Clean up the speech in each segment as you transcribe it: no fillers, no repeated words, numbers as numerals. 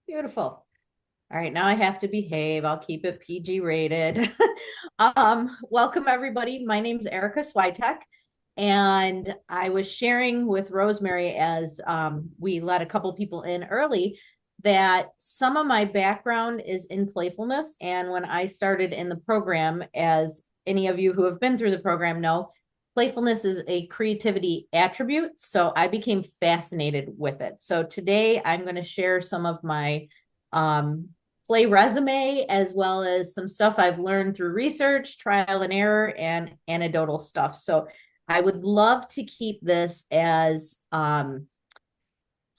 Beautiful. All right, now I have to behave. I'll keep it PG rated. Welcome everybody. My name's Erika Swiatek, and I was sharing with Rosemary as we let a couple people in early that some of my background is in playfulness. And when I started in the program, as any of you who have been through the program know, playfulness is a creativity attribute. So I became fascinated with it. So today I'm going to share some of my um, play resume as well as some stuff I've learned through research, trial and error, and anecdotal stuff. So I would love to keep this as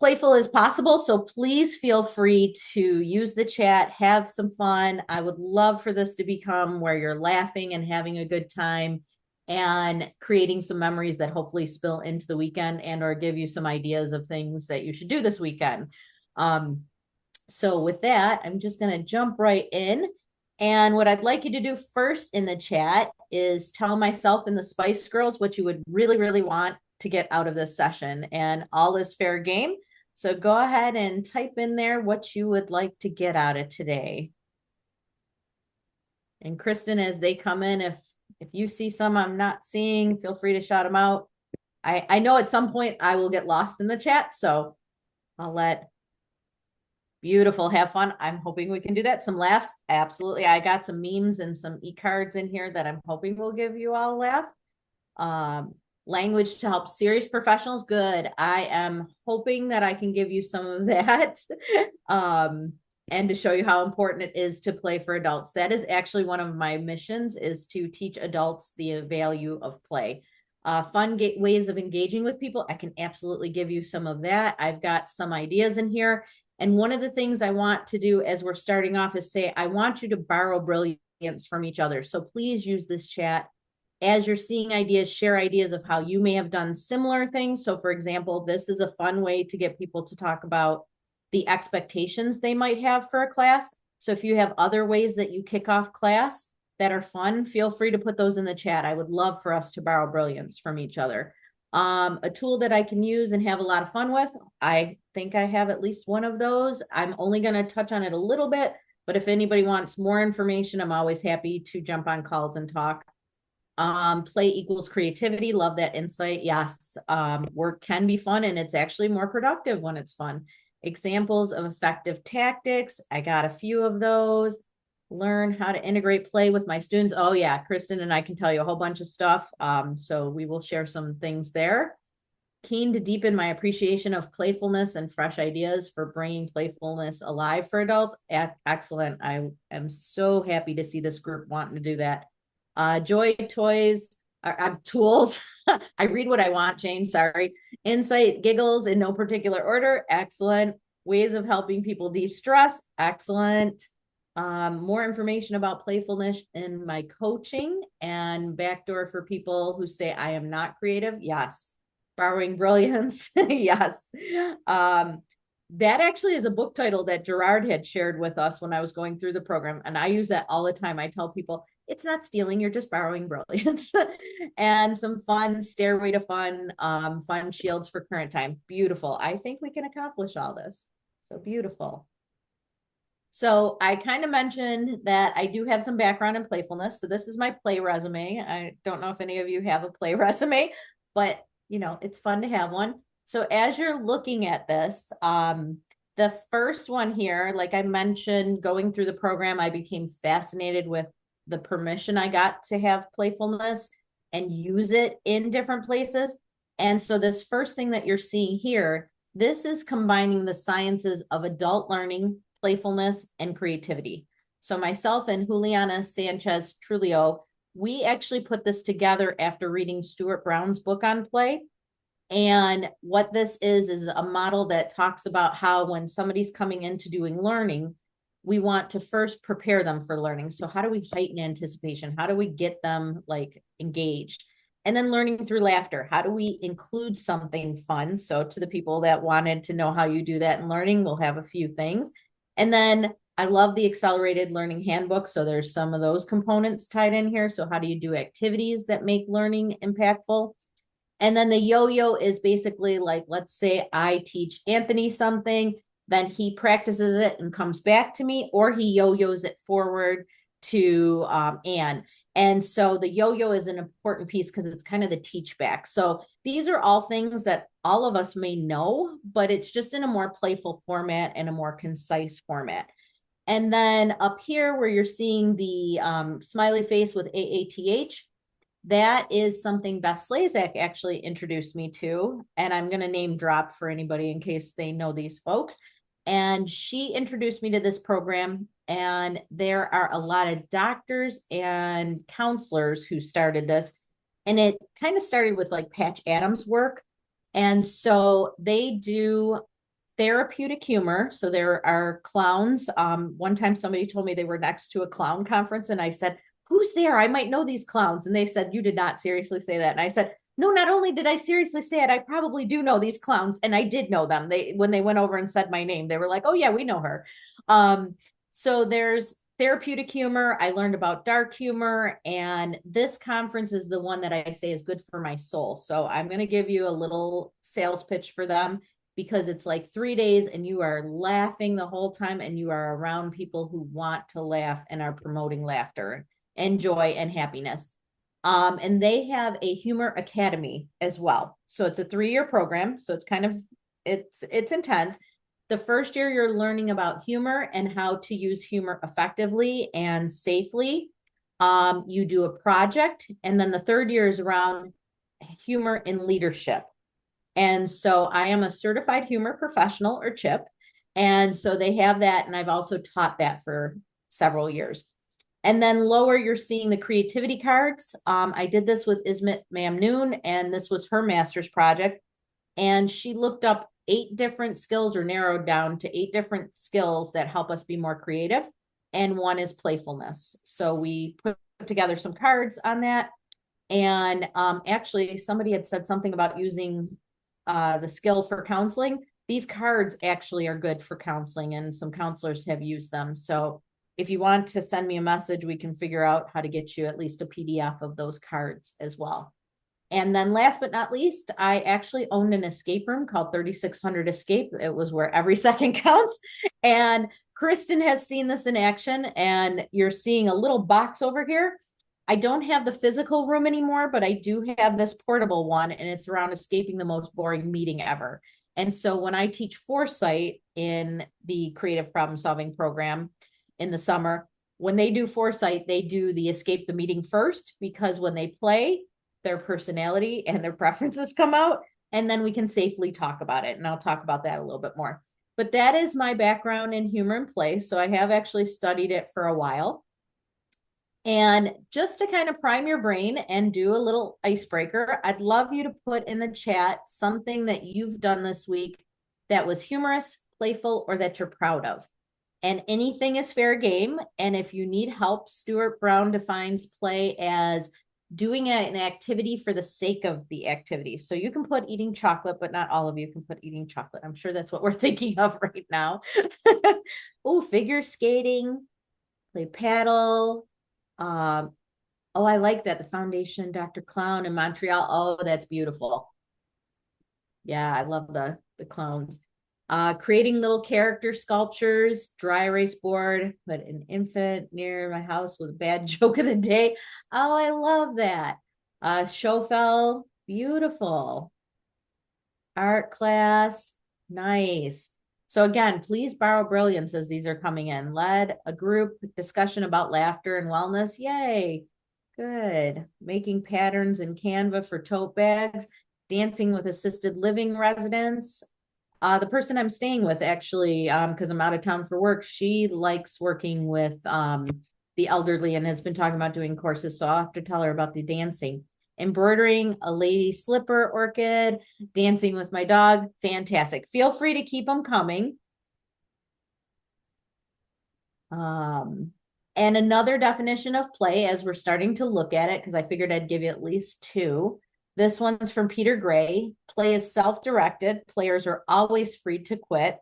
playful as possible. So please feel free to use the chat, have some fun. I would love for this to become where you're laughing and having a good time and creating some memories that hopefully spill into the weekend and or give you some ideas of things that you should do this weekend. Um, so with that, I'm just going to jump right in. And what I'd like you to do first in the chat is tell myself and the Spice Girls what you would really, really want to get out of this session. And all is fair game. So go ahead and type in there what you would like to get out of today. And Kristen, as they come in, if you see some I'm not seeing, feel free to shout them out. I know at some point I will get lost in the chat, so I'll let. Beautiful. Have fun. I'm hoping we can do that. Some laughs. Absolutely. I got some memes and some e-cards in here that I'm hoping will give you all a laugh. Um, Language to help serious professionals. Good. I am hoping that I can give you some of that. And to show you how important it is to play for adults. That is actually one of my missions, is to teach adults the value of play. Fun ways of engaging with people. I can absolutely give you some of that. I've got some ideas in here. And one of the things I want to do as we're starting off is say, I want you to borrow brilliance from each other. So please use this chat as you're seeing ideas, share ideas of how you may have done similar things. So for example, this is a fun way to get people to talk about the expectations they might have for a class. So if you have other ways that you kick off class that are fun, feel free to put those in the chat. I would love for us to borrow brilliance from each other. A tool that I can use and have a lot of fun with. I think I have at least one of those. I'm only going to touch on it a little bit, but if anybody wants more information, I'm always happy to jump on calls and talk. Play equals creativity. Love that insight. Yes. Work can be fun and it's actually more productive when it's fun. Examples of effective tactics. I got a few of those. Learn how to integrate play with my students. Oh yeah, Kristen and I can tell you a whole bunch of stuff. So we will share some things there. Keen to deepen my appreciation of playfulness and fresh ideas for bringing playfulness alive for adults. Excellent. I am so happy to see this group wanting to do that. Joy toys, tools. I read what I want, Jane. Sorry. Insight, giggles in no particular order. Excellent. Ways of helping people de-stress. Excellent. More information about playfulness in my coaching and backdoor for people who say I am not creative. Yes. Borrowing brilliance. Yes. That actually is a book title that Gerard had shared with us when I was going through the program. And I use that all the time. I tell people it's not stealing, you're just borrowing brilliance. And some fun stairway to fun, fun shields for current time. Beautiful. I think we can accomplish all this. So beautiful. So I kind of mentioned that I do have some background in playfulness. So this is my play resume. I don't know if any of you have a play resume, but you know, it's fun to have one. So as you're looking at this, the first one here, like I mentioned, going through the program, I became fascinated with the permission I got to have playfulness and use it in different places. And so this first thing that you're seeing here, this is combining the sciences of adult learning, playfulness, and creativity. So myself and Juliana Sanchez Trulio, we actually put this together after reading Stuart Brown's book on play. And what this is a model that talks about how when somebody's coming into doing learning, we want to first prepare them for learning. So how do we heighten anticipation? How do we get them like engaged? And then learning through laughter. How do we include something fun? So to the people that wanted to know how you do that in learning, we'll have a few things. And then I love the accelerated learning handbook. So there's some of those components tied in here. So how do you do activities that make learning impactful? And then the yo-yo is basically like, let's say I teach Anthony something. then he practices it and comes back to me, or he yo-yos it forward to Anne. And so the yo-yo is an important piece because it's kind of the teach back. So these are all things that all of us may know, but it's just in a more playful format and a more concise format. And then up here where you're seeing the smiley face with AATH, that is something Beth Slazak actually introduced me to. And I'm going to name drop for anybody in case they know these folks. And she introduced me to this program. And there are a lot of doctors and counselors who started this. And it kind of started with like Patch Adams' work. And so they do therapeutic humor. So there are clowns. One time somebody told me they were next to a clown conference, and I said, "Who's there? I might know these clowns." And they said, "You did not seriously say that." And I said, "No, not only did I seriously say it, I probably do know these clowns." And I did know them. When they went over and said my name, they were like, "Oh yeah, we know her." So there's therapeutic humor. I learned about dark humor, and this conference is the one that I say is good for my soul. So I'm going to give you a little sales pitch for them, because it's like 3 days and you are laughing the whole time, and you are around people who want to laugh and are promoting laughter and joy and happiness. And they have a humor academy as well. So it's a 3-year program. So it's kind of, it's intense. The first year you're learning about humor and how to use humor effectively and safely. You do a project, and then the third year is around humor in leadership. And so I am a certified humor professional, or CHIP. And so they have that. And I've also taught that for several years. And then lower, you're seeing the creativity cards. I did this with Ismet Mamnoon, and this was her master's project. And she looked up 8 different skills, or narrowed down to 8 different skills that help us be more creative. And one is playfulness. So we put together some cards on that. And actually, somebody had said something about using the skill for counseling. These cards actually are good for counseling, and some counselors have used them. So if you want to send me a message, we can figure out how to get you at least a PDF of those cards as well. And then last but not least, I actually owned an escape room called 3600 Escape. It was where every second counts. And Kristen has seen this in action, and you're seeing a little box over here. I don't have the physical room anymore, but I do have this portable one, and it's around escaping the most boring meeting ever. And so when I teach foresight in the creative problem solving program in the summer, when they do foresight, they do the escape the meeting first, because when they play, their personality and their preferences come out, and then we can safely talk about it. And I'll talk about that a little bit more. But that is my background in humor and play. So I have actually studied it for a while. And just to kind of prime your brain and do a little icebreaker, I'd love you to put in the chat something that you've done this week that was humorous, playful, or that you're proud of. And anything is fair game. And if you need help, Stuart Brown defines play as doing an activity for the sake of the activity. So you can put eating chocolate, but not all of you can put eating chocolate. I'm sure that's what we're thinking of right now. Oh, figure skating, play paddle. Oh, I like that. The Foundation Dr. Clown in Montreal. Oh, that's beautiful. Yeah, I love the clowns. Creating little character sculptures, dry erase board, put an infant near my house with a bad joke of the day. Oh, I love that. Showfell, beautiful. Art class, nice. So again, please borrow brilliance as these are coming in. Led a group discussion about laughter and wellness. Yay. Good. Making patterns in Canva for tote bags. Dancing with assisted living residents. The person I'm staying with, actually, because I'm out of town for work, she likes working with the elderly and has been talking about doing courses. So I'll have to tell her about the dancing. Embroidering a lady slipper orchid, dancing with my dog. Fantastic. Feel free to keep them coming. And another definition of play, as we're starting to look at it, because I figured I'd give you at least 2. This one's from Peter Gray. Play is self-directed. Players are always free to quit.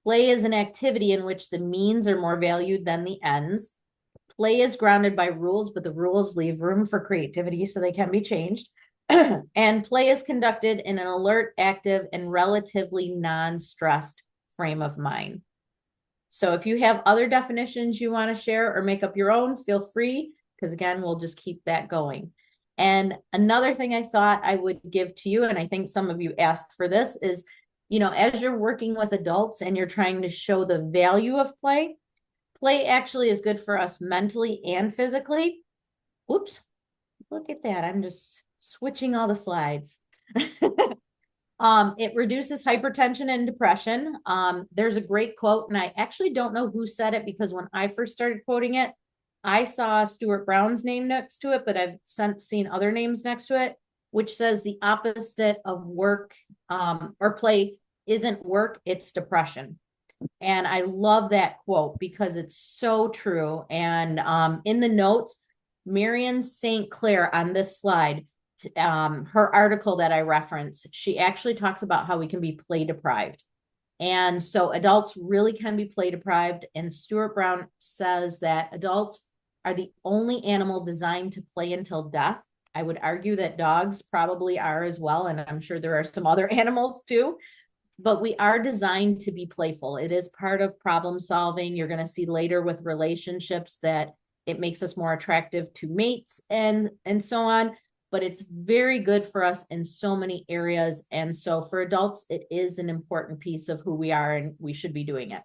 Play is an activity in which the means are more valued than the ends. Play is grounded by rules, but the rules leave room for creativity, so they can be changed. And play is conducted in an alert, active, and relatively non-stressed frame of mind. So if you have other definitions you want to share or make up your own, feel free, because again, we'll just keep that going. And another thing I thought I would give to you, and I think some of you asked for this, is, as you're working with adults and you're trying to show the value of play, play actually is good for us mentally and physically. Oops, look at that. I'm just switching all the slides. It reduces hypertension and depression. There's a great quote, and I actually don't know who said it, because when I first started quoting it, I saw Stuart Brown's name next to it, but I've seen other names next to it, which says the opposite of work or play isn't work, it's depression. And I love that quote because it's so true. And in the notes, Marion St. Clair on this slide, her article that I reference, she actually talks about how we can be play deprived. And so adults really can be play deprived. And Stuart Brown says that adults are the only animal designed to play until death. I would argue that dogs probably are as well. And I'm sure there are some other animals too, but we are designed to be playful. It is part of problem solving. You're going to see later with relationships that it makes us more attractive to mates and so on. But it's very good for us in so many areas. And so for adults, it is an important piece of who we are, and we should be doing it.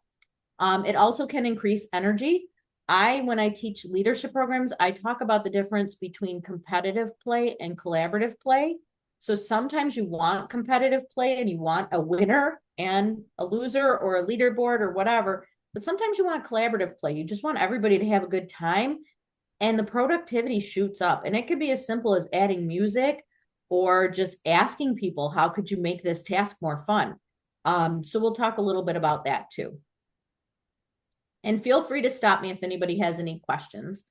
It also can increase energy. When I teach leadership programs, I talk about the difference between competitive play and collaborative play. So sometimes you want competitive play and you want a winner and a loser or a leaderboard or whatever, but sometimes you want collaborative play. You just want everybody to have a good time, and the productivity shoots up. And it could be as simple as adding music or just asking people, how could you make this task more fun? So we'll talk a little bit about that too. And feel free to stop me if anybody has any questions.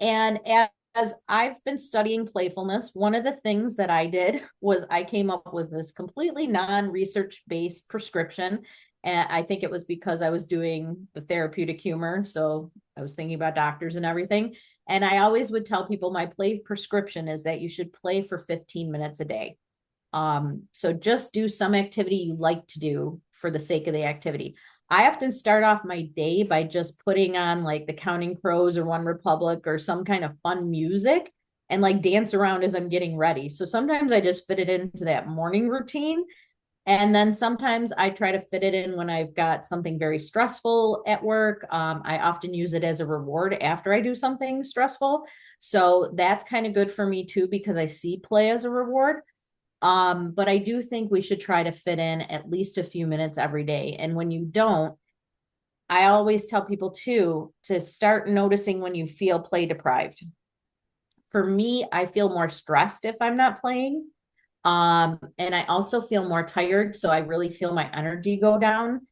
And as I've been studying playfulness, one of the things that I did was I came up with this completely non-research based prescription. And I think it was because I was doing the therapeutic humor. So I was thinking about doctors and everything. And I always would tell people my play prescription is that you should play for 15 minutes a day. So just do some activity you like to do for the sake of the activity. I often start off my day by just putting on like the Counting Crows or One Republic or some kind of fun music and like dance around as I'm getting ready. So sometimes I just fit it into that morning routine. And then sometimes I try to fit it in when I've got something very stressful at work. I often use it as a reward after I do something stressful. So that's kind of good for me too, because I see play as a reward. But I do think we should try to fit in at least a few minutes every day. And when you don't, I always tell people too, to start noticing when you feel play deprived. For me, I feel more stressed if I'm not playing. And I also feel more tired. So I really feel my energy go down.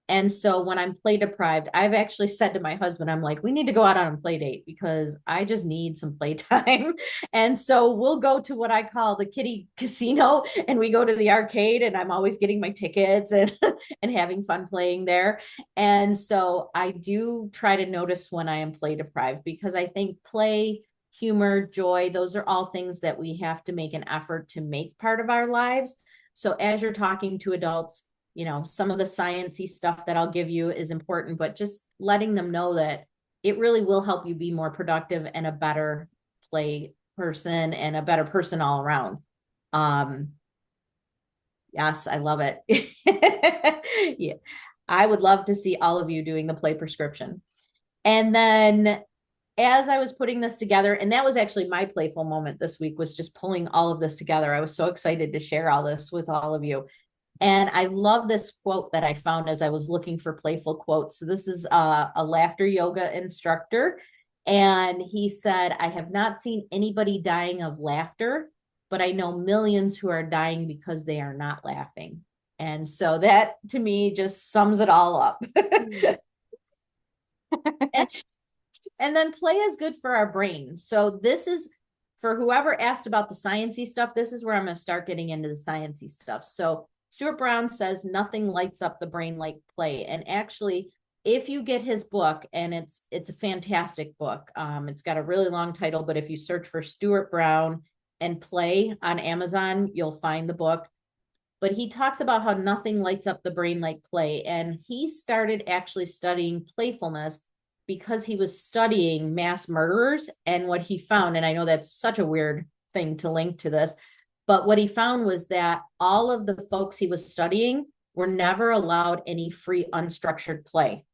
And so when I'm play deprived, I've actually said to my husband, I'm like, we need to go out on a play date because I just need some playtime. And so we'll go to what I call the kiddie casino, and we go to the arcade, and I'm always getting my tickets and, and having fun playing there. And so I do try to notice when I am play deprived, because I think play, humor, joy, those are all things that we have to make an effort to make part of our lives. So as you're talking to adults, some of the sciencey stuff that I'll give you is important, but just letting them know that it really will help you be more productive and a better play person and a better person all around. Yes, I love it. Yeah, I would love to see all of you doing the play prescription. And then as I was putting this together, and that was actually my playful moment this week, was just pulling all of this together. I was so excited to share all this with all of you. And I love this quote that I found as I was looking for playful quotes. So this is a laughter yoga instructor. And he said, I have not seen anybody dying of laughter, but I know millions who are dying because they are not laughing. And so that to me just sums it all up. And then play is good for our brain. So this is for whoever asked about the sciencey stuff. This is where I'm going to start getting into the sciencey stuff. So Stuart Brown says nothing lights up the brain like play. And actually, if you get his book, and it's a fantastic book. It's got a really long title, but if you search for Stuart Brown and play on Amazon, you'll find the book. but he talks about how nothing lights up the brain like play. And he started actually studying playfulness because he was studying mass murderers. And what he found, and I know that's such a weird thing to link to this, but what he found was that all of the folks he was studying were never allowed any free unstructured play.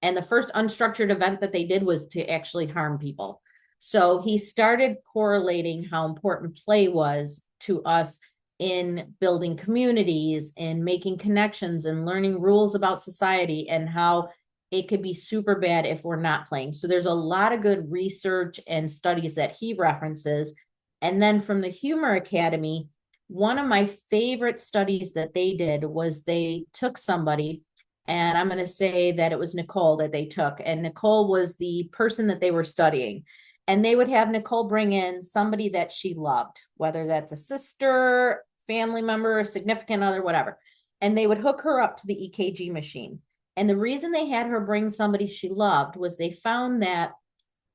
And the first unstructured event that they did was to actually harm people. So he started correlating how important play was to us in building communities and making connections and learning rules about society, and how it could be super bad if we're not playing. So there's a lot of good research and studies that he references. And then from the Humor Academy, one of my favorite studies that they did was they took somebody, and I'm going to say that it was Nicole that they took. And Nicole was the person that they were studying. And they would have Nicole bring in somebody that she loved, whether that's a sister, family member, a significant other, whatever. And they would hook her up to the EKG machine. And the reason they had her bring somebody she loved was they found that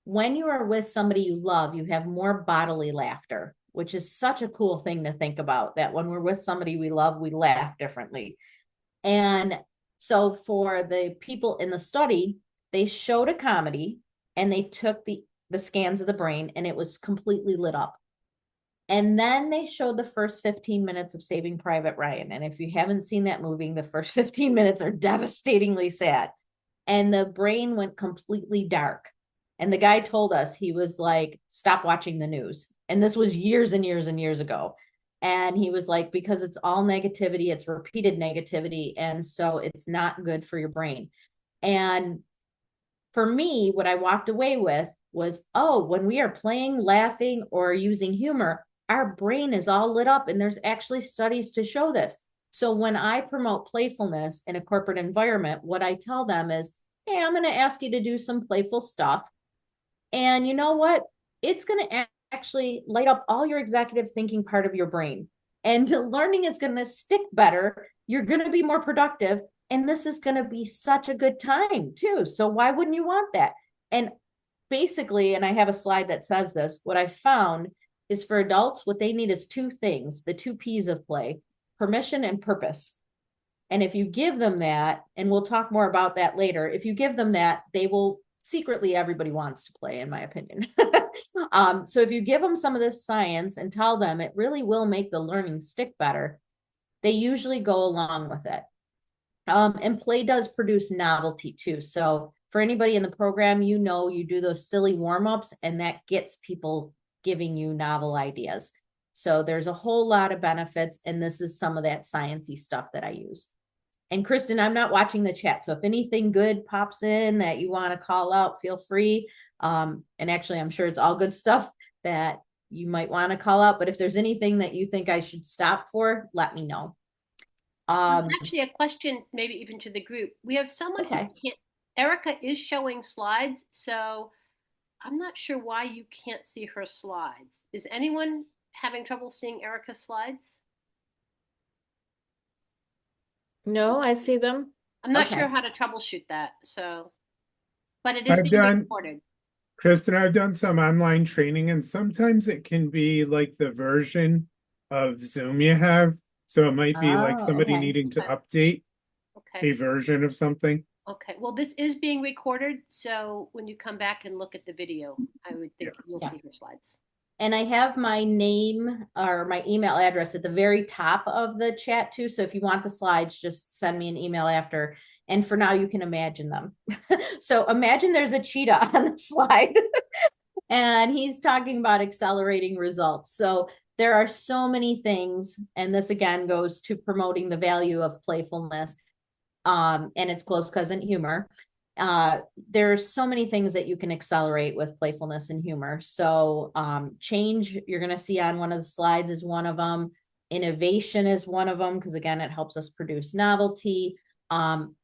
when you are with somebody you love, you have more bodily laughter, which is such a cool thing to think about, that when we're with somebody we love, we laugh differently. And so for the people in the study, they showed a comedy and they took the scans of the brain, and it was completely lit up. And then they showed the first 15 minutes of Saving Private Ryan. And if you haven't seen that movie, the first 15 minutes are devastatingly sad. And the brain went completely dark. And the guy told us, he was like, stop watching the news. And this was years and years and years ago. And he was like, because it's all negativity, it's repeated negativity. And so it's not good for your brain. And for me, what I walked away with was, oh, when we are playing, laughing, or using humor, our brain is all lit up. And there's actually studies to show this. So when I promote playfulness in a corporate environment, what I tell them is, hey, I'm going to ask you to do some playful stuff. And you know what? It's going to actually light up all your executive thinking part of your brain. And learning is going to stick better. You're going to be more productive. And this is going to be such a good time too. So why wouldn't you want that? And basically, and I have a slide that says this, what I found is for adults, what they need is two things, the two P's of play: permission and purpose. And if you give them that, and we'll talk more about that later, if you give them that, they will secretly, everybody wants to play, in my opinion. So if you give them some of this science and tell them it really will make the learning stick better, they usually go along with it. And play does produce novelty too. So for anybody in the program, you know, you do those silly warm-ups, and that gets people giving you novel ideas. So there's a whole lot of benefits, and this is some of that sciencey stuff that I use. And Kristen, I'm not watching the chat, so if anything good pops in that you want to call out, feel free. And actually, I'm sure it's all good stuff that you might want to call out, but if there's anything that you think I should stop for, let me know. Actually, a question, maybe even to the group. We have someone who Okay. can't. Erika is showing slides, so I'm not sure why you can't see her slides. Is anyone having trouble seeing Erika's slides? No, I see them. I'm not sure Okay. how to troubleshoot that. So, but it is I've being done, recorded. Kristen, I've done some online training, and sometimes it can be like the version of Zoom you have. So it might be like Oh, somebody okay. needing to Okay. update Okay. a version of something. Okay. Well, this is being recorded, so when you come back and look at the video, I would Yeah. think you'll Yeah. see her slides. And I have my name or my email address at the very top of the chat too. So if you want the slides, just send me an email after. And for now, you can imagine them. So imagine there's a cheetah on the slide and he's talking about accelerating results. So there are so many things. And this again goes to promoting the value of playfulness and its close cousin humor. There's so many things that you can accelerate with playfulness and humor. So change, you're going to see on one of the slides, is one of them. Innovation is one of them, because again, it helps us produce novelty.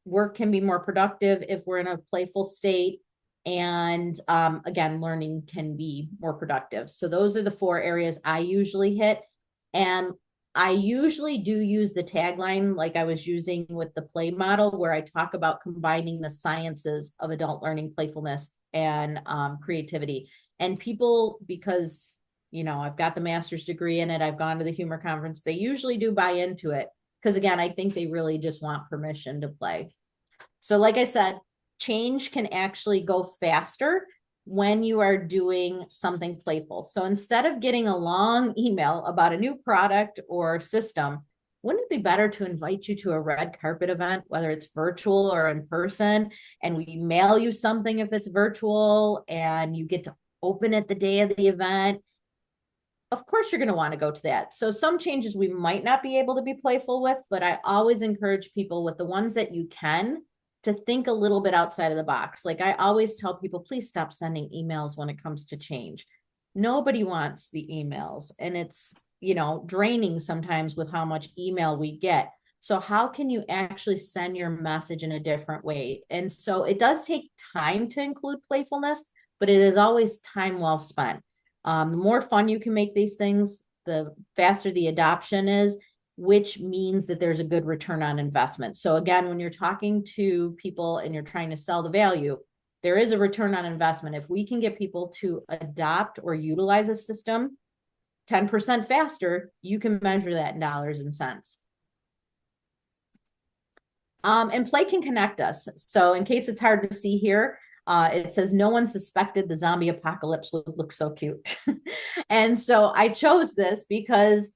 Work can be more productive if we're in a playful state. And again, learning can be more productive. So those are the four areas I usually hit. And I usually do use the tagline like I was using with the play model, where I talk about combining the sciences of adult learning, playfulness, and creativity. And people, because I've got the master's degree in it. I've gone to the humor conference. They usually do buy into it because, again, I think they really just want permission to play. So like I said, change can actually go faster when you are doing something playful. So instead of getting a long email about a new product or system, wouldn't it be better to invite you to a red carpet event, whether it's virtual or in person, and we mail you something if it's virtual and you get to open it the day of the event? Of course, you're going to want to go to that. So some changes we might not be able to be playful with, but I always encourage people with the ones that you can to think a little bit outside of the box. Like I always tell people, please stop sending emails when it comes to change. Nobody wants the emails, and it's, draining sometimes with how much email we get. So how can you actually send your message in a different way? And so it does take time to include playfulness, but it is always time well spent. The more fun you can make these things, the faster the adoption is, which means that there's a good return on investment. So again, when you're talking to people and you're trying to sell the value, there is a return on investment. If we can get people to adopt or utilize a system 10% faster, you can measure that in dollars and cents. And play can connect us. So in case it's hard to see here, it says no one suspected the zombie apocalypse would look so cute. And so I chose this because,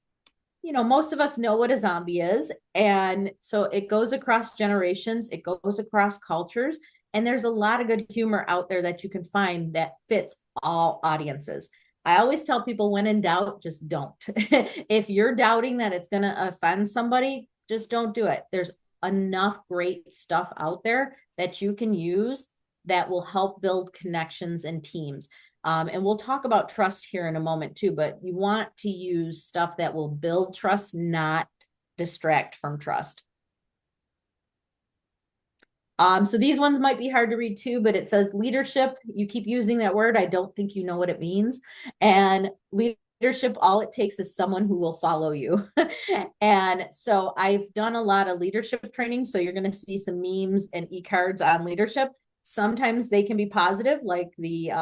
most of us know what a zombie is. And so it goes across generations, it goes across cultures, and there's a lot of good humor out there that you can find that fits all audiences. I always tell people, when in doubt, just don't. If you're doubting that it's going to offend somebody, just don't do it. There's enough great stuff out there that you can use that will help build connections and teams. And we'll talk about trust here in a moment too, but you want to use stuff that will build trust, not distract from trust. So these ones might be hard to read too, but it says leadership. You keep using that word. I don't think you know what it means. And leadership, all it takes is someone who will follow you. And so I've done a lot of leadership training. So you're going to see some memes and e-cards on leadership. Sometimes they can be positive, like the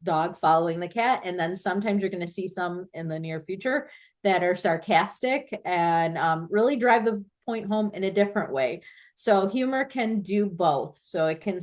dog following the cat. And then sometimes you're going to see some in the near future that are sarcastic and really drive the point home in a different way. So humor can do both. So it can,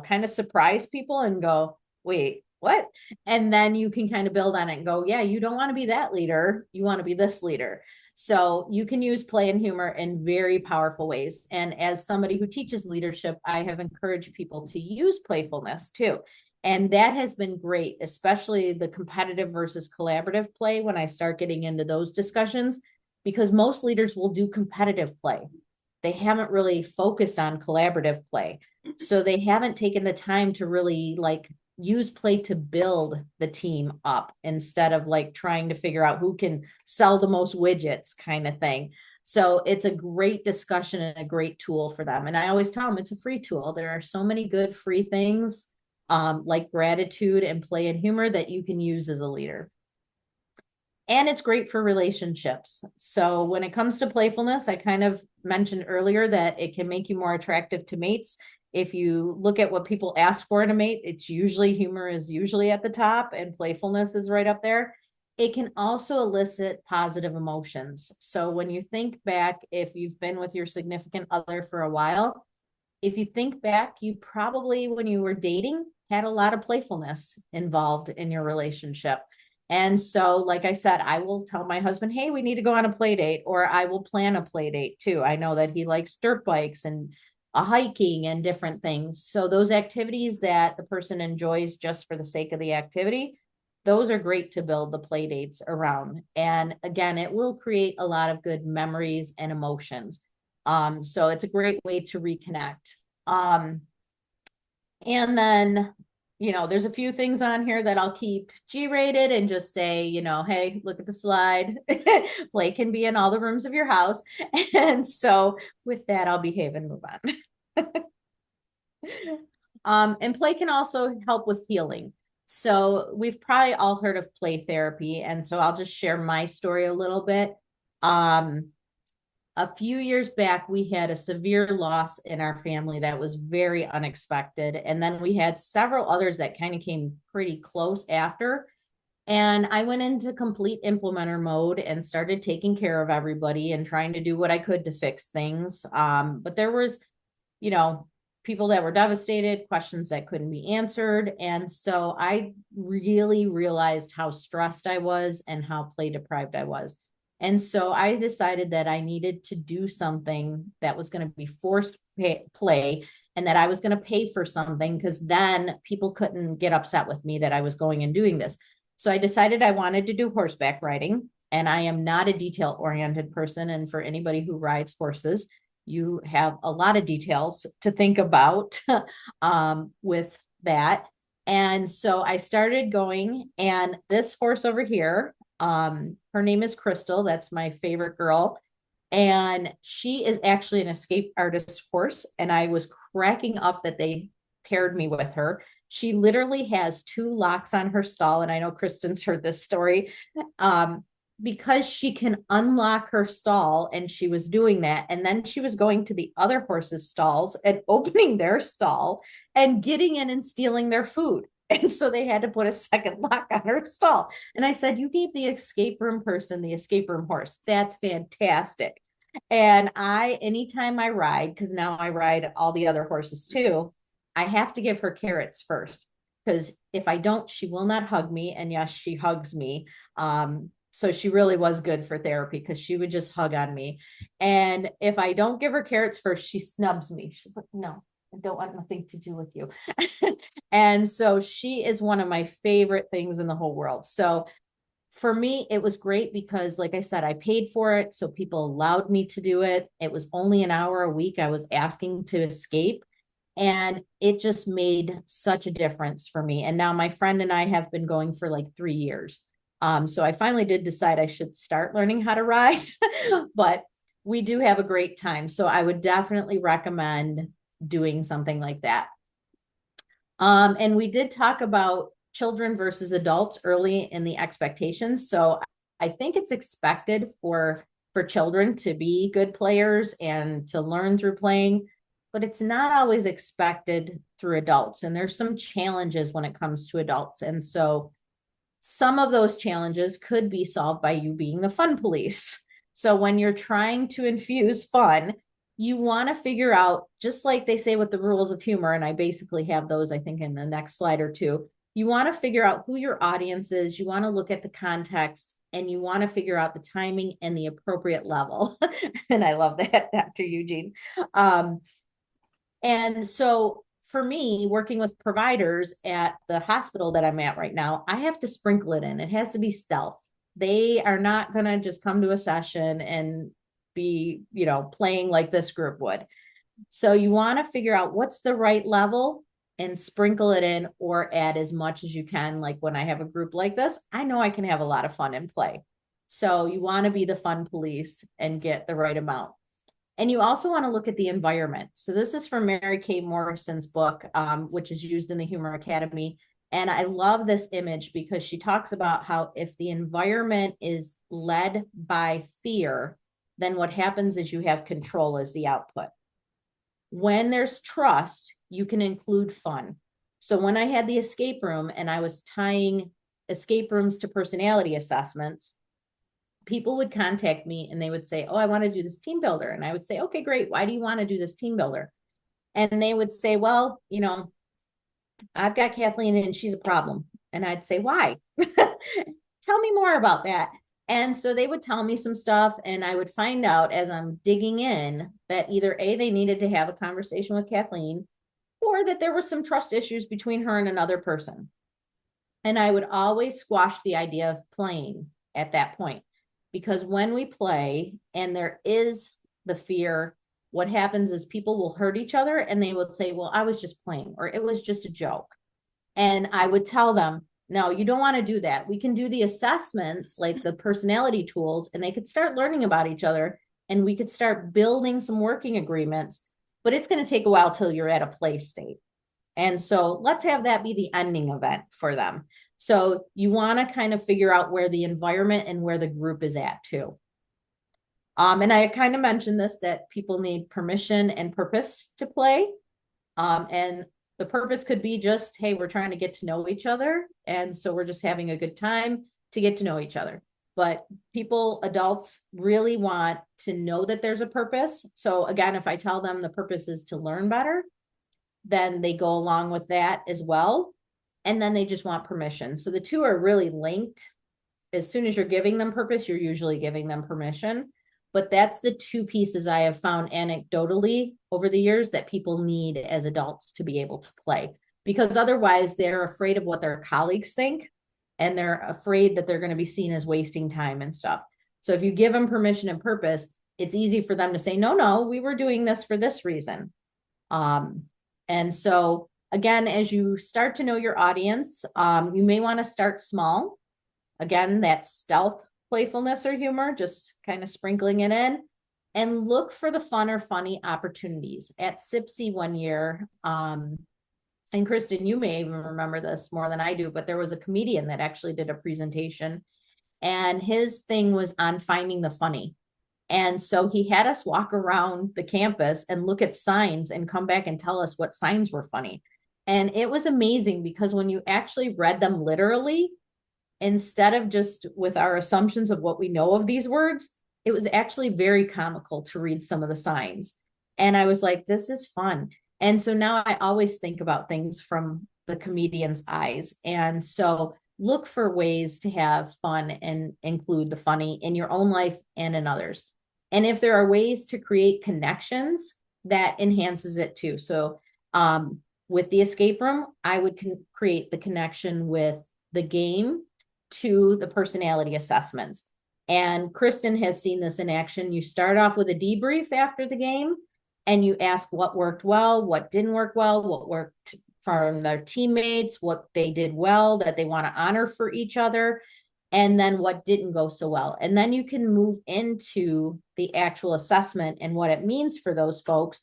kind of surprise people and go, wait, what? And then you can kind of build on it and go, yeah, you don't want to be that leader. You want to be this leader. So you can use play and humor in very powerful ways. And as somebody who teaches leadership, I have encouraged people to use playfulness too. And that has been great, especially the competitive versus collaborative play when I start getting into those discussions, because most leaders will do competitive play. They haven't really focused on collaborative play. So they haven't taken the time to really use play to build the team up instead of trying to figure out who can sell the most widgets kind of thing. So it's a great discussion and a great tool for them. And I always tell them it's a free tool. There are so many good free things like gratitude and play and humor that you can use as a leader. And it's great for relationships. So when it comes to playfulness, I kind of mentioned earlier that it can make you more attractive to mates. If you look at what people ask for in a mate, it's usually humor is usually at the top and playfulness is right up there. It can also elicit positive emotions. So when you think back, if you've been with your significant other for a while, if you think back, you probably, when you were dating, had a lot of playfulness involved in your relationship. And so, like I said, I will tell my husband, hey, we need to go on a play date, or I will plan a play date too. I know that he likes dirt bikes and hiking and different things. So those activities that the person enjoys just for the sake of the activity, those are great to build the play dates around. And again, it will create a lot of good memories and emotions. So it's a great way to reconnect. And then there's a few things on here that I'll keep G-rated and just say, hey, look at the slide. Play can be in all the rooms of your house. And so with that, I'll behave and move on. And play can also help with healing. So we've probably all heard of play therapy. And so I'll just share my story a little bit. A few years back, we had a severe loss in our family that was very unexpected. And then we had several others that kind of came pretty close after. And I went into complete implementer mode and started taking care of everybody and trying to do what I could to fix things. But there was, you know, people that were devastated, questions that couldn't be answered. And so I really realized how stressed I was and how play deprived I was. And so I decided that I needed to do something that was going to be forced play, and that I was going to pay for something, because then people couldn't get upset with me that I was going and doing this. So I decided I wanted to do horseback riding, and I am not a detail oriented person. And for anybody who rides horses, you have a lot of details to think about with that. And so I started going, and this horse over here, her name is Crystal. That's my favorite girl. And she is actually an escape artist horse. And I was cracking up that they paired me with her. She literally has 2 locks on her stall. And I know Kristen's heard this story. Because she can unlock her stall, and she was doing that. And then she was going to the other horses' stalls and opening their stall and getting in and stealing their food. And so they had to put a second lock on her stall. And I said, you gave the escape room person the escape room horse. That's fantastic. And anytime I ride, because now I ride all the other horses too, I have to give her carrots first. Because if I don't, she will not hug me. And yes, she hugs me. So she really was good for therapy, because she would just hug on me. And if I don't give her carrots first, she snubs me. She's like, no, I don't want nothing to do with you. And so she is one of my favorite things in the whole world. So for me, it was great because, like I said, I paid for it. So people allowed me to do it. It was only an hour a week I was asking to escape. And it just made such a difference for me. And now my friend and I have been going for like 3 years. So I finally did decide I should start learning how to ride, but we do have a great time. So I would definitely recommend doing something like that. And we did talk about children versus adults early in the expectations. So I think it's expected for children to be good players and to learn through playing, but it's not always expected through adults. And there's some challenges when it comes to adults. And so some of those challenges could be solved by you being the fun police. So when you're trying to infuse fun, you want to figure out, just like they say with the rules of humor, and I basically have those, I think, in the next slide or two, you want to figure out who your audience is, you want to look at the context, and you want to figure out the timing and the appropriate level. And I love that, Dr. Eugene. And so for me, working with providers at the hospital that I'm at right now, I have to sprinkle it in. It has to be stealth. They are not going to just come to a session and be, playing like this group would. So you want to figure out what's the right level and sprinkle it in, or add as much as you can. Like when I have a group like this, I know I can have a lot of fun and play. So you want to be the fun police and get the right amount. And you also want to look at the environment. So this is from Mary Kay Morrison's book, which is used in the Humor Academy. And I love this image because she talks about how if the environment is led by fear, then what happens is you have control as the output. When there's trust, you can include fun. So when I had the escape room and I was tying escape rooms to personality assessments, people would contact me and they would say, oh, I want to do this team builder. And I would say, okay, great. Why do you want to do this team builder? And they would say, well, I've got Kathleen and she's a problem. And I'd say, why? Tell me more about that. And so they would tell me some stuff, and I would find out as I'm digging in that either A, they needed to have a conversation with Kathleen, or that there were some trust issues between her and another person. And I would always squash the idea of playing at that point. Because when we play and there is the fear, what happens is people will hurt each other and they would say, well, I was just playing, or it was just a joke. And I would tell them, no, you don't want to do that. We can do the assessments, like the personality tools, and they could start learning about each other, and we could start building some working agreements, but it's going to take a while till you're at a play state. And so let's have that be the ending event for them. So you want to kind of figure out where the environment and where the group is at too. And I kind of mentioned this, that people need permission and purpose to play. And The purpose could be just, hey, we're trying to get to know each other. And so we're just having a good time to get to know each other. But people, adults really want to know that there's a purpose. So again, if I tell them the purpose is to learn better, then they go along with that as well. And then they just want permission. So the two are really linked. As soon as you're giving them purpose, you're usually giving them permission. But that's the two pieces I have found anecdotally over the years that people need as adults to be able to play, because otherwise they're afraid of what their colleagues think, and they're afraid that they're going to be seen as wasting time and stuff. So if you give them permission and purpose, it's easy for them to say, no, we were doing this for this reason. And so again, as you start to know your audience, you may want to start small. Again, that's stealth playfulness or humor, just kind of sprinkling it in, and look for the fun or funny opportunities. At CEE one year, and Kristen, you may even remember this more than I do, but there was a comedian that actually did a presentation, and his thing was on finding the funny. And so he had us walk around the campus and look at signs and come back and tell us what signs were funny. And it was amazing because when you actually read them literally, instead of just with our assumptions of what we know of these words, it was actually very comical to read some of the signs. And I was like, this is fun. And so now I always think about things from the comedian's eyes. And so look for ways to have fun and include the funny in your own life and in others. And if there are ways to create connections, that enhances it too. So with the escape room, I would create the connection with the game to the personality assessments. And Kristen has seen this in action. You start off with a debrief after the game, and you ask what worked well, what didn't work well, what worked from their teammates, what they did well that they want to honor for each other, and then what didn't go so well. And then you can move into the actual assessment and what it means for those folks.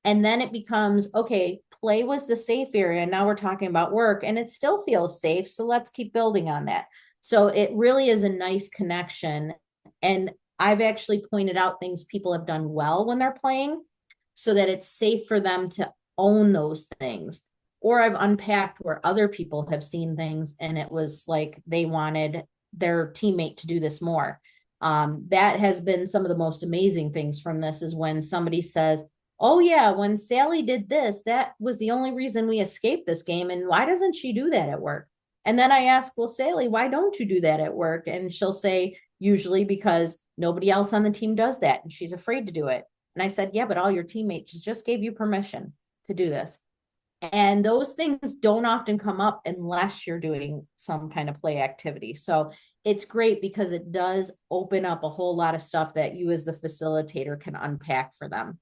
And then it becomes, okay, play was the safe area. Now we're talking about work, and it still feels safe. So let's keep building on that. So it really is a nice connection. And I've actually pointed out things people have done well when they're playing so that it's safe for them to own those things. Or I've unpacked where other people have seen things and it was like they wanted their teammate to do this more. That has been some of the most amazing things from this, is when somebody says, oh yeah, when Sally did this, that was the only reason we escaped this game. And why doesn't she do that at work? And then I ask, well, Sally, why don't you do that at work? And she'll say, usually because nobody else on the team does that, and she's afraid to do it. And I said, yeah, but all your teammates just gave you permission to do this. And those things don't often come up unless you're doing some kind of play activity. So it's great because it does open up a whole lot of stuff that you as the facilitator can unpack for them.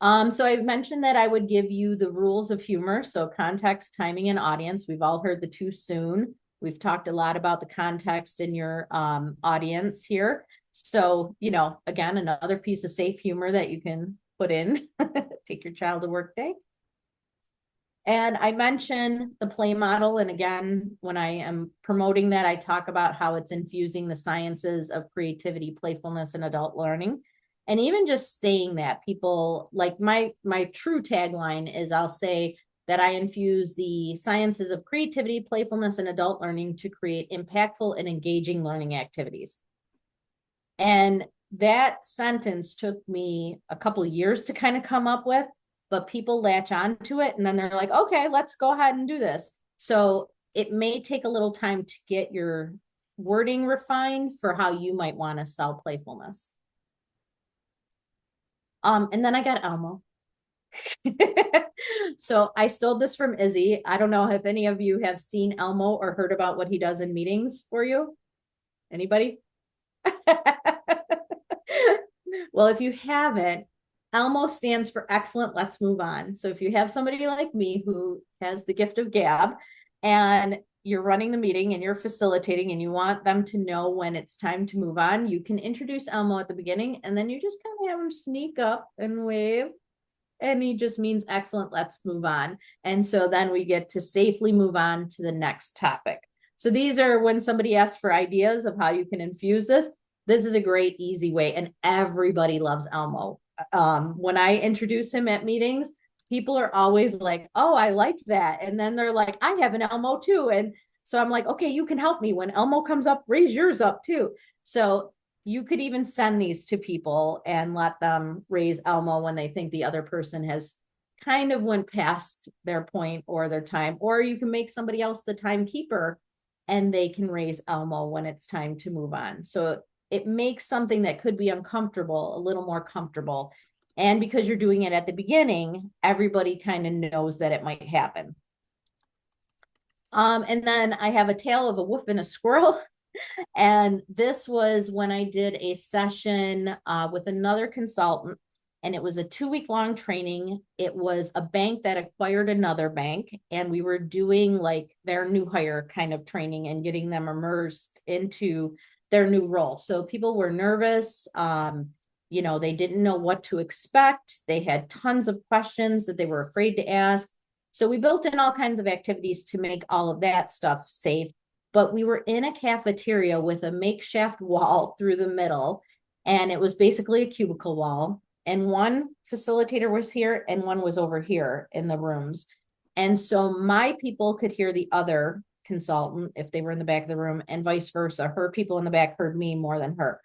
So I mentioned that I would give you the rules of humor. So context, timing, and audience. We've all heard the too soon. We've talked a lot about the context in your audience here. So, again, another piece of safe humor that you can put in, take your child to work day. And I mentioned the play model. And again, when I am promoting that, I talk about how it's infusing the sciences of creativity, playfulness, and adult learning. And even just saying that, people like my true tagline is, I'll say that I infuse the sciences of creativity, playfulness, and adult learning to create impactful and engaging learning activities. And that sentence took me a couple of years to kind of come up with, but people latch on to it and then they're like, okay, let's go ahead and do this. So it may take a little time to get your wording refined for how you might want to sell playfulness. And then I got Elmo. So I stole this from Izzy. I don't know if any of you have seen Elmo or heard about what he does in meetings for you. Anybody? Well, if you haven't, Elmo stands for excellent, let's move on. So if you have somebody like me who has the gift of gab and you're running the meeting and you're facilitating and you want them to know when it's time to move on, you can introduce Elmo at the beginning and then you just kind of have him sneak up and wave. And he just means excellent, let's move on. And so then we get to safely move on to the next topic. So these are when somebody asks for ideas of how you can infuse this. This is a great, easy way. And everybody loves Elmo. When I introduce him at meetings, people are always like, oh, I like that. And then they're like, I have an Elmo too. And so I'm like, okay, you can help me. When Elmo comes up, raise yours up too. So you could even send these to people and let them raise Elmo when they think the other person has kind of went past their point or their time. Or you can make somebody else the timekeeper and they can raise Elmo when it's time to move on. So it makes something that could be uncomfortable a little more comfortable. And because you're doing it at the beginning, everybody kind of knows that it might happen. And then I have a tale of a wolf and a squirrel. And this was when I did a session with another consultant, and it was a 2-week long training. It was a bank that acquired another bank, and we were doing like their new hire kind of training and getting them immersed into their new role. So people were nervous. They didn't know what to expect. They had tons of questions that they were afraid to ask. So we built in all kinds of activities to make all of that stuff safe. But we were in a cafeteria with a makeshift wall through the middle, and it was basically a cubicle wall. And one facilitator was here and one was over here in the rooms. And so my people could hear the other consultant if they were in the back of the room, and vice versa. Her people in the back heard me more than her.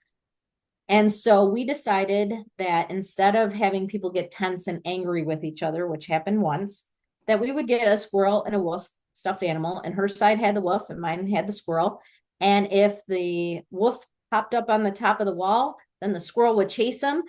And so we decided that instead of having people get tense and angry with each other, which happened once, that we would get a squirrel and a wolf stuffed animal, and her side had the wolf and mine had the squirrel. And if the wolf popped up on the top of the wall, then the squirrel would chase him,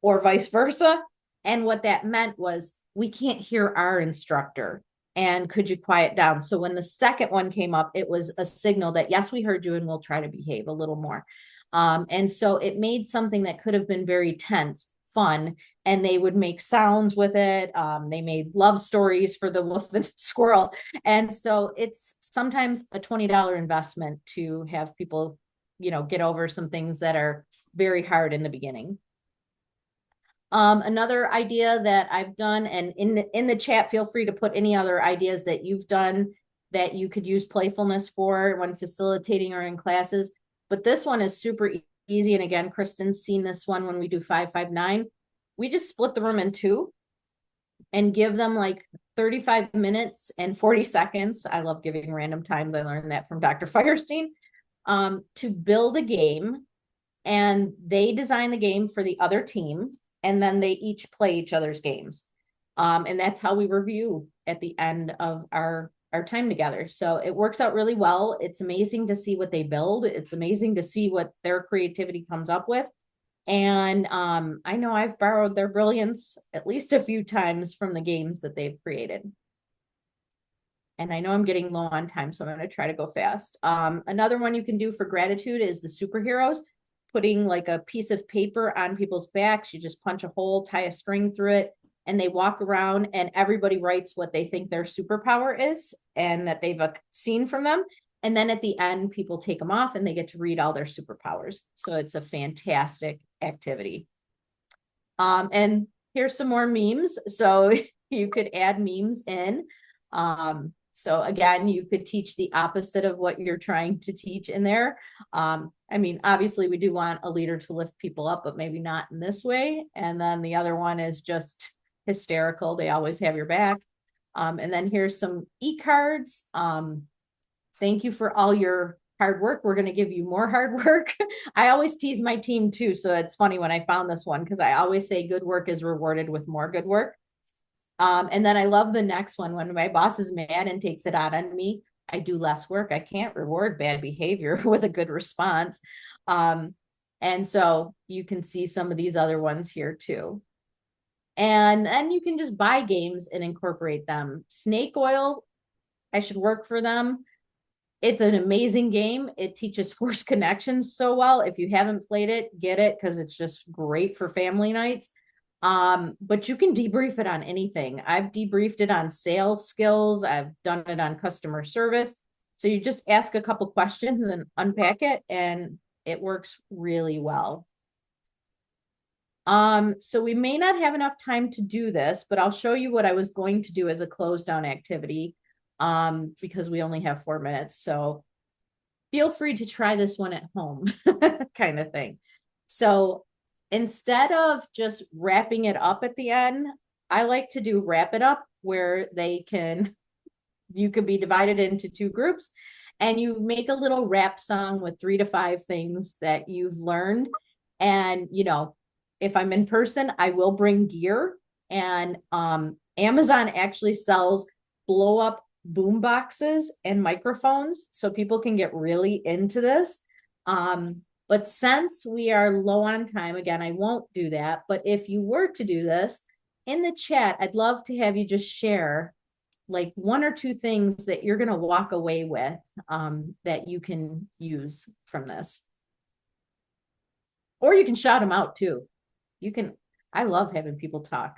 or vice versa. And what that meant was, we can't hear our instructor. And could you quiet down? So when the second one came up, it was a signal that, yes, we heard you and we'll try to behave a little more. And so it made something that could have been very tense fun, and they would make sounds with it. They made love stories for the wolf and the squirrel. And so it's sometimes a $20 investment to have people, get over some things that are very hard in the beginning. Another idea that I've done, and in the chat, feel free to put any other ideas that you've done that you could use playfulness for when facilitating or in classes. But this one is super easy. And again, Kristen's seen this one when we do 559. We just split the room in two and give them like 35 minutes and 40 seconds. I love giving random times. I learned that from Dr. Firestein, to build a game. And they design the game for the other team, and then they each play each other's games. And that's how we review at the end of our time together. So it works out really well. It's amazing to see what they build. It's amazing to see what their creativity comes up with. And I know I've borrowed their brilliance at least a few times from the games that they've created. And I know I'm getting low on time, so I'm going to try to go fast. Another one you can do for gratitude is the superheroes, putting like a piece of paper on people's backs. You just punch a hole, tie a string through it, and they walk around and everybody writes what they think their superpower is and that they've seen from them. And then at the end, people take them off and they get to read all their superpowers. So it's a fantastic activity. And here's some more memes. So you could add memes in. So again, you could teach the opposite of what you're trying to teach in there. Obviously we do want a leader to lift people up, but maybe not in this way. And then the other one is just hysterical. They always have your back. And then here's some e-cards. Thank you for all your hard work. We're going to give you more hard work. I always tease my team too. So it's funny when I found this one, because I always say good work is rewarded with more good work. And then I love the next one. When my boss is mad and takes it out on me, I do less work. I can't reward bad behavior with a good response. And so you can see some of these other ones here too. And then you can just buy games and incorporate them. Snake Oil, I should work for them. It's an amazing game. It teaches force connections so well. If you haven't played it, get it, because it's just great for family nights. But you can debrief it on anything. I've debriefed it on sales skills. I've done it on customer service. So you just ask a couple questions and unpack it, and it works really well. So we may not have enough time to do this, but I'll show you what I was going to do as a close down activity, because we only have 4 minutes. So feel free to try this one at home kind of thing. So instead of just wrapping it up at the end, I like to do wrap it up where you could be divided into two groups and you make a little rap song with 3 to 5 things that you've learned. And, if I'm in person, I will bring gear. And Amazon actually sells blow up boom boxes and microphones so people can get really into this. But since we are low on time, again, I won't do that. But if you were to do this in the chat, I'd love to have you just share like 1 or 2 things that you're going to walk away with that you can use from this. Or you can shout them out too. I love having people talk.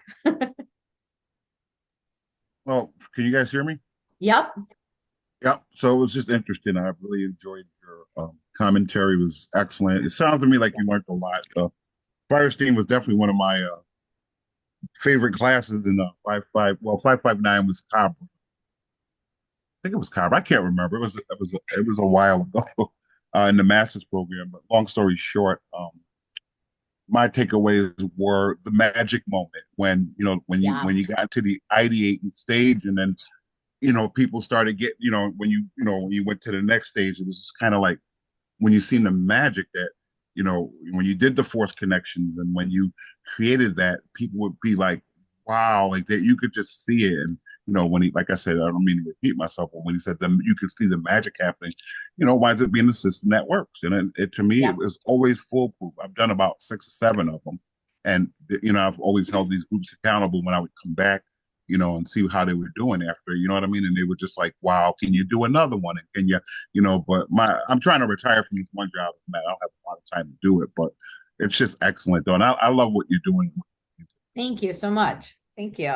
Well, can you guys hear me? Yep. Yeah. So it was just interesting. I really enjoyed your commentary. It was excellent. It sounds to me like you learned a lot. Firestein was definitely one of my favorite classes in 559 was Cobra. I think it was Cobra. I can't remember. It was a while ago in the master's program. But long story short, my takeaways were the magic moment when when you Yes. got to the ideating stage, and then people started when you went to the next stage, it was just kind of like when you seen the magic that when you did the force connections and when you created that, people would be like, wow, like that you could just see it. And when he, like I said, I don't mean to repeat myself, but when he said them, you could see the magic happening, winds up being a system that works. And it to me, Yep. it was always foolproof. I've done about 6 or 7 of them, and I've always held these groups accountable when I would come back, and see how they were doing after, you know what I mean? And they were just like, wow, can you do another one? And can you, but I'm trying to retire from this one job, man. I don't have a lot of time to do it, but it's just excellent though. And I love what you're doing. Thank you so much. Thank you.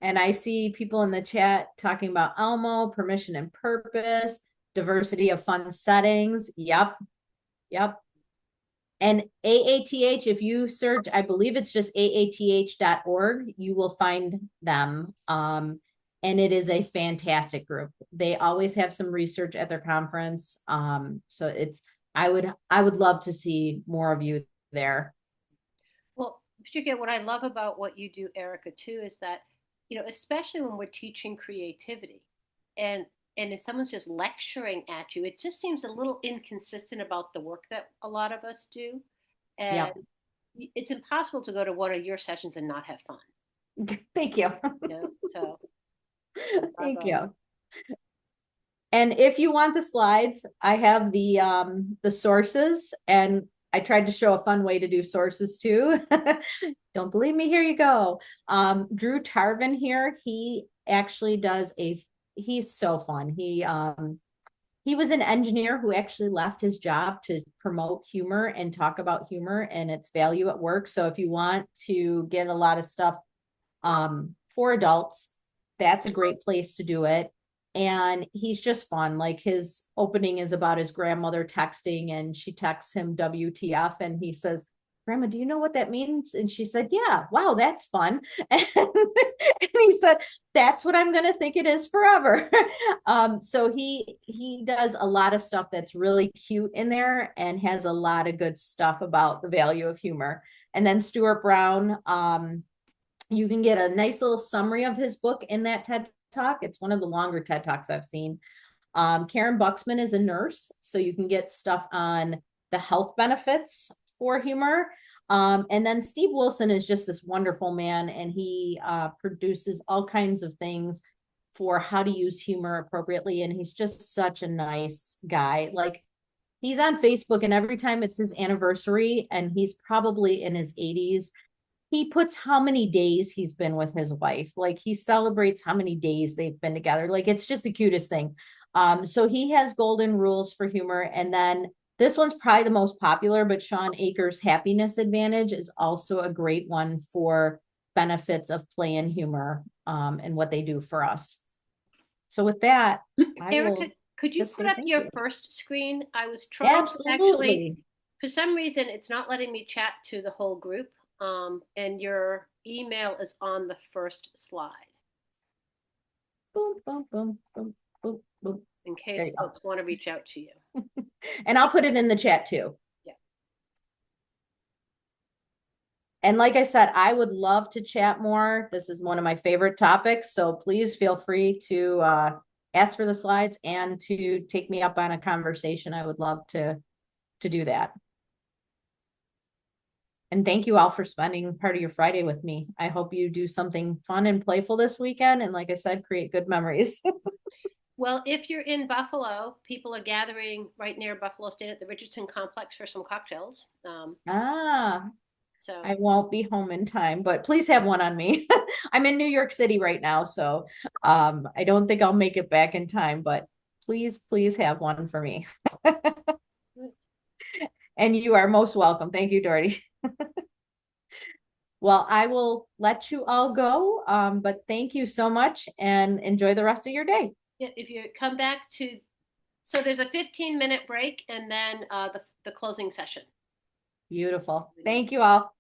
And I see people in the chat talking about Elmo, permission and purpose, diversity of fun settings. Yep. Yep. And AATH, if you search, I believe it's just aath.org, you will find them. And it is a fantastic group. They always have some research at their conference. So I would love to see more of you there. Well, particularly what I love about what you do, Erica, too, is that, especially when we're teaching creativity and if someone's just lecturing at you, it just seems a little inconsistent about the work that a lot of us do. And Yep. it's impossible to go to one of your sessions and not have fun. Thank you. So Thank you. And if you want the slides, I have the sources, and I tried to show a fun way to do sources too. Don't believe me? Here you go. Drew Tarvin here, he actually he's so fun. He was an engineer who actually left his job to promote humor and talk about humor and its value at work. So if you want to get a lot of stuff for adults, that's a great place to do it. And he's just fun. Like his opening is about his grandmother texting, and she texts him WTF, and he says, Grandma, do you know what that means? And she said, yeah, wow, that's fun. And he said, that's what I'm going to think it is forever. So he does a lot of stuff that's really cute in there and has a lot of good stuff about the value of humor. And then Stuart Brown, you can get a nice little summary of his book in that TED Talk. It's one of the longer TED Talks I've seen. Karen Buxman is a nurse, so you can get stuff on the health benefits for humor. And then Steve Wilson is just this wonderful man, and he produces all kinds of things for how to use humor appropriately. And he's just such a nice guy. Like, he's on Facebook, and every time it's his anniversary, and he's probably in his 80s, he puts how many days he's been with his wife. Like, he celebrates how many days they've been together. Like, it's just the cutest thing. So he has golden rules for humor. And then this one's probably the most popular, but Sean Akers' Happiness Advantage is also a great one for benefits of play and humor, and what they do for us. So with that, Erika, could you put up your first screen? I was trying to actually, for some reason, it's not letting me chat to the whole group. And your email is on the first slide. Boom, boom, boom, boom, boom, boom. In case folks want to reach out to you. And I'll put it in the chat too. Yeah. And like I said, I would love to chat more. This is one of my favorite topics, so please feel free to ask for the slides and to take me up on a conversation. I would love to do that. And thank you all for spending part of your Friday with me. I hope you do something fun and playful this weekend. And like I said, create good memories. Well, if you're in Buffalo, people are gathering right near Buffalo State at the Richardson Complex for some cocktails. Ah, So I won't be home in time, but please have one on me. I'm in New York City right now, so I don't think I'll make it back in time, but please have one for me. And you are most welcome. Thank you, Doherty. Well, I will let you all go, but thank you so much and enjoy the rest of your day. yeah, if you come back to, so there's a 15-minute break and then the closing session. Beautiful. Thank you all.